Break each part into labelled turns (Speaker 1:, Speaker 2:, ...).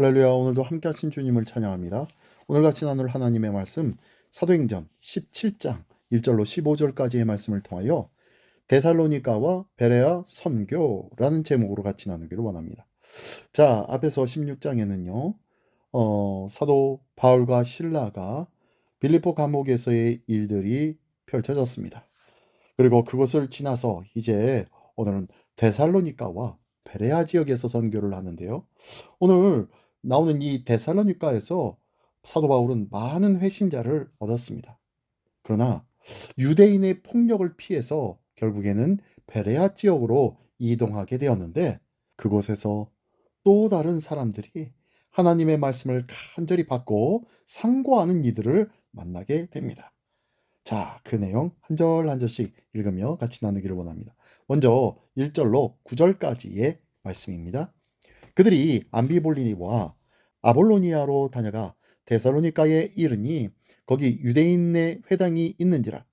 Speaker 1: 할렐루야. 오늘도 함께 하신 주님을 찬양합니다. 오늘 같이 나눌 하나님의 말씀 사도행전 17장 1절로 15절까지의 말씀을 통하여 데살로니가와 베레아 선교라는 제목으로 같이 나누기를 원합니다. 자, 앞에서 16장에는요. 사도 바울과 실라가 빌립보 감옥에서의 일들이 펼쳐졌습니다. 그리고 그것을 지나서 이제 오늘은 데살로니가와 베레아 지역에서 선교를 하는데요. 오늘 나오는 이 데살로니가에서 사도 바울은 많은 회신자를 얻었습니다. 그러나 유대인의 폭력을 피해서 결국에는 베레아 지역으로 이동하게 되었는데, 그곳에서 또 다른 사람들이 하나님의 말씀을 간절히 받고 상고하는 이들을 만나게 됩니다. 자, 그 내용 한 절 한 절씩 읽으며 같이 나누기를 원합니다. 먼저 1절로 9절까지의 말씀입니다. 그들이 암비볼리니와 아볼로니아로 다녀가 데살로니가에 이르니 거기 유대인의 회당이 있는지라.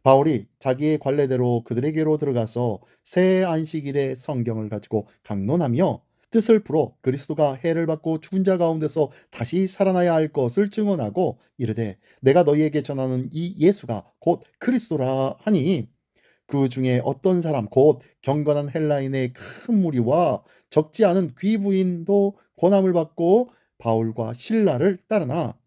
Speaker 1: 바울이 자기의 관례대로 그들에게로 들어가서 새 안식일에 성경을 가지고 강론하며 뜻을 풀어 그리스도가 해를 받고 죽은 자 가운데서 다시 살아나야 할 것을 증언하고 이르되 내가 너희에게 전하는 이 예수가 곧 그리스도라 하니, 그 중에 어떤 사람 곧 경건한 헬라인의 큰 무리와 적지 않은 귀부인도 권함을 받고 바울과 실라를 따르나,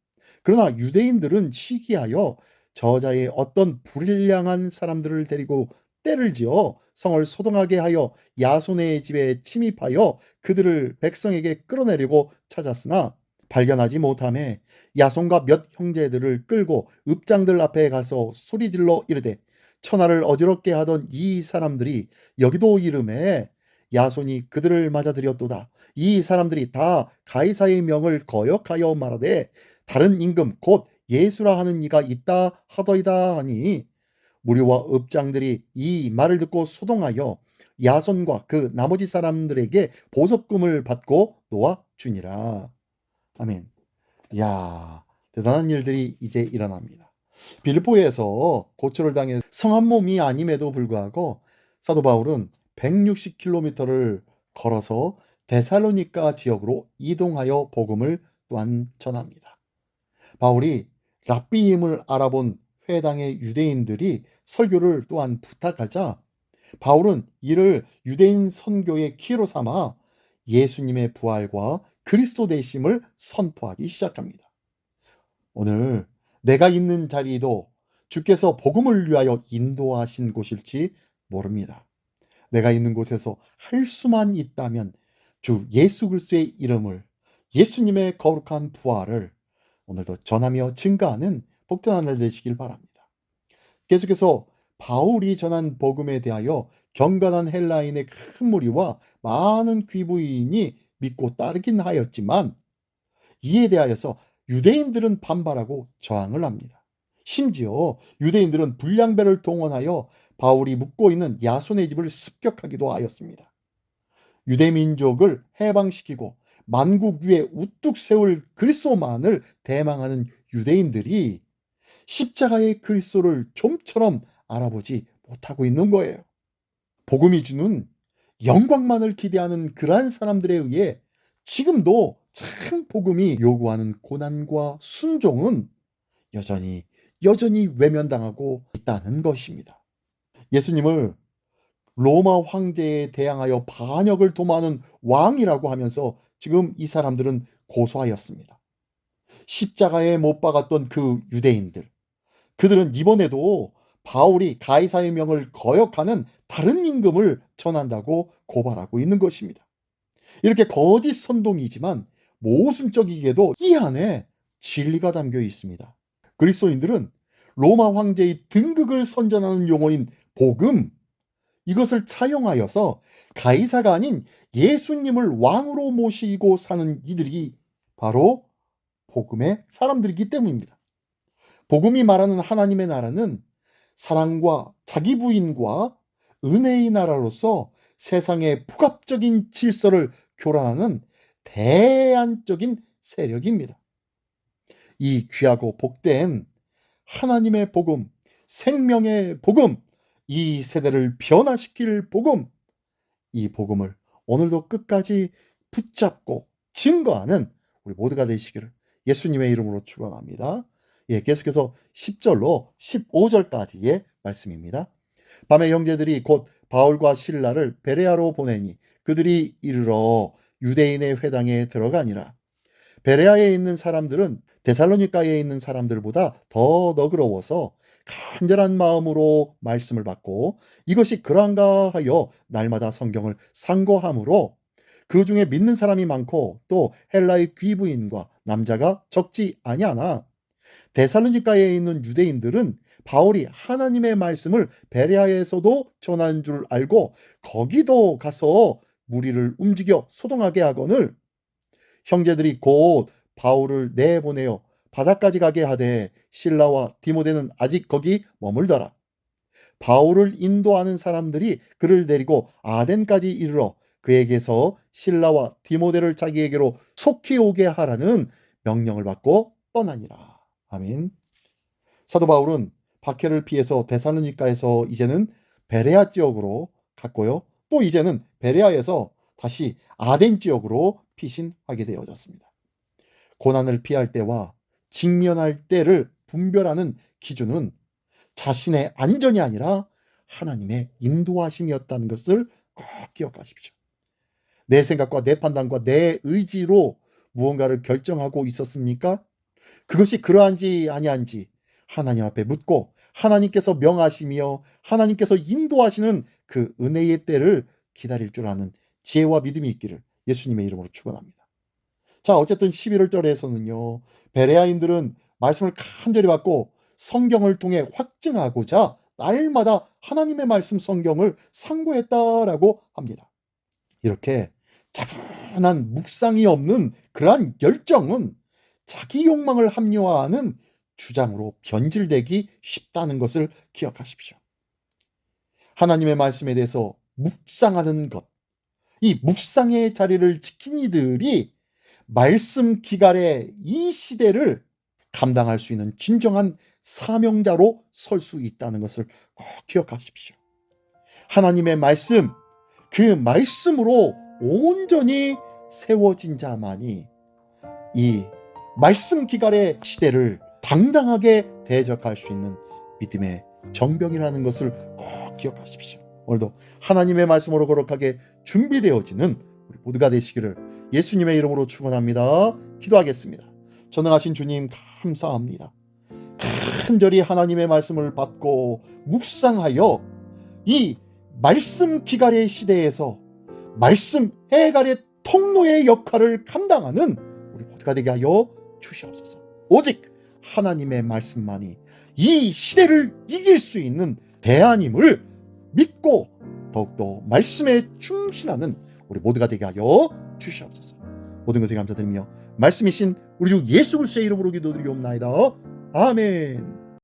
Speaker 1: 그러나 유대인들은 시기하여 저자의 어떤 불량한 사람들을 데리고 때를 지어 성을 소동하게 하여 야손의 집에 침입하여 그들을 백성에게 끌어내려고 찾았으나 발견하지 못하매 야손과 몇 형제들을 끌고 읍장들 앞에 가서 소리질러 이르되 천하를 어지럽게 하던 이 사람들이 여기도 이름에 야손이 그들을 맞아들였도다. 이 사람들이 다 가이사의 명을 거역하여 말하되 다른 임금 곧 예수라 하는 이가 있다 하더이다 하니, 무리와 읍장들이 이 말을 듣고 소동하여 야손과 그 나머지 사람들에게 보석금을 받고 놓아 주니라. 아멘. 이야, 대단한 일들이 이제 일어납니다. 빌보에서 고초를 당해 성한 몸이 아님에도 불구하고 사도 바울은 160km를 걸어서 데살로니가 지역으로 이동하여 복음을 또한 전합니다. 바울이 랍비임을 알아본 회당의 유대인들이 설교를 또한 부탁하자 바울은 이를 유대인 선교의 키로 삼아 예수님의 부활과 그리스도 되심을 선포하기 시작합니다. 오늘 내가 있는 자리도 주께서 복음을 위하여 인도하신 곳일지 모릅니다. 내가 있는 곳에서 할 수만 있다면 주 예수 그리스도의 이름을, 예수님의 거룩한 부활을 오늘도 전하며 증가하는 복된 한 날 되시길 바랍니다. 계속해서 바울이 전한 복음에 대하여 경건한 헬라인의 큰 무리와 많은 귀부인이 믿고 따르긴 하였지만, 이에 대하여서 유대인들은 반발하고 저항을 합니다. 심지어 유대인들은 불량배를 동원하여 바울이 묵고 있는 야손의 집을 습격하기도 하였습니다. 유대 민족을 해방시키고 만국 위에 우뚝 세울 그리스도만을 대망하는 유대인들이 십자가의 그리스도를 좀처럼 알아보지 못하고 있는 거예요. 복음이 주는 영광만을 기대하는 그러한 사람들에 의해 지금도 참 복음이 요구하는 고난과 순종은 여전히 외면당하고 있다는 것입니다. 예수님을 로마 황제에 대항하여 반역을 도모하는 왕이라고 하면서 지금 이 사람들은 고소하였습니다. 십자가에 못 박았던 그 유대인들, 그들은 이번에도 바울이 가이사의 명을 거역하는 다른 임금을 전한다고 고발하고 있는 것입니다. 이렇게 거짓 선동이지만 모순적이게도 이 안에 진리가 담겨 있습니다. 그리스도인들은 로마 황제의 등극을 선전하는 용어인 복음, 이것을 차용하여서 가이사가 아닌 예수님을 왕으로 모시고 사는 이들이 바로 복음의 사람들이기 때문입니다. 복음이 말하는 하나님의 나라는 사랑과 자기 부인과 은혜의 나라로서 세상의 복합적인 질서를 교란하는 대안적인 세력입니다. 이 귀하고 복된 하나님의 복음, 생명의 복음, 이 세대를 변화시킬 복음, 이 복음을 오늘도 끝까지 붙잡고 증거하는 우리 모두가 되시기를 예수님의 이름으로 축원합니다. 예, 계속해서 10절로 15절까지의 말씀입니다. 밤에 형제들이 곧 바울과 실라를 베레아로 보내니 그들이 이르러 유대인의 회당에 들어가니라. 베레아에 있는 사람들은 데살로니가에 있는 사람들보다 더 너그러워서 간절한 마음으로 말씀을 받고 이것이 그러한가 하여 날마다 성경을 상고함으로 그 중에 믿는 사람이 많고 또 헬라의 귀부인과 남자가 적지 아니하나 데살로니가에 있는 유대인들은 바울이 하나님의 말씀을 베레아에서도 전한 줄 알고 거기도 가서 무리를 움직여 소동하게 하거늘 형제들이 곧 바울을 내보내어 바다까지 가게 하되 실라와 디모데는 아직 거기 머물더라. 바울을 인도하는 사람들이 그를 데리고 아덴까지 이르러 그에게서 실라와 디모데를 자기에게로 속히 오게 하라는 명령을 받고 떠나니라. 아멘. 사도 바울은 박해를 피해서 데살로니가에서 이제는 베레아 지역으로 갔고요. 또 이제는 베레아에서 다시 아덴 지역으로 피신하게 되어졌습니다. 고난을 피할 때와 직면할 때를 분별하는 기준은 자신의 안전이 아니라 하나님의 인도하심이었다는 것을 꼭 기억하십시오. 내 생각과 내 판단과 내 의지로 무언가를 결정하고 있었습니까? 그것이 그러한지 아니한지 하나님 앞에 묻고 하나님께서 명하시며 하나님께서 인도하시는 그 은혜의 때를 기다릴 줄 아는 지혜와 믿음이 있기를 예수님의 이름으로 축원합니다. 자, 어쨌든 11절에서는요. 베레아인들은 말씀을 간절히 받고 성경을 통해 확증하고자 날마다 하나님의 말씀 성경을 상고했다라고 합니다. 이렇게 차분한 묵상이 없는 그러한 열정은 자기 욕망을 합리화하는 주장으로 변질되기 쉽다는 것을 기억하십시오. 하나님의 말씀에 대해서 묵상하는 것, 이 묵상의 자리를 지킨 이들이 말씀 기갈의 이 시대를 감당할 수 있는 진정한 사명자로 설 수 있다는 것을 꼭 기억하십시오. 하나님의 말씀, 그 말씀으로 온전히 세워진 자만이 이 말씀 기갈의 시대를 당당하게 대적할 수 있는 믿음의 정병이라는 것을 꼭 기억하십시오. 오늘도 하나님의 말씀으로 거룩하게 준비되어지는 우리 모두가 되시기를 예수님의 이름으로 축원합니다. 기도하겠습니다. 전능하신 주님 감사합니다. 간절히 하나님의 말씀을 받고 묵상하여 이 말씀 기갈의 시대에서 말씀 해갈의 통로의 역할을 감당하는 우리 모두가 되게 하여 주시옵소서. 오직 하나님의 말씀만이 이 시대를 이길 수 있는 대안임을 믿고 더욱더 말씀에 충실하는 우리 모두가 되게 하여 주시옵소서. 모든 것에 감사드리며 말씀이신 우리 주 예수 그리스도의 이름으로 기도드리옵나이다. 아멘.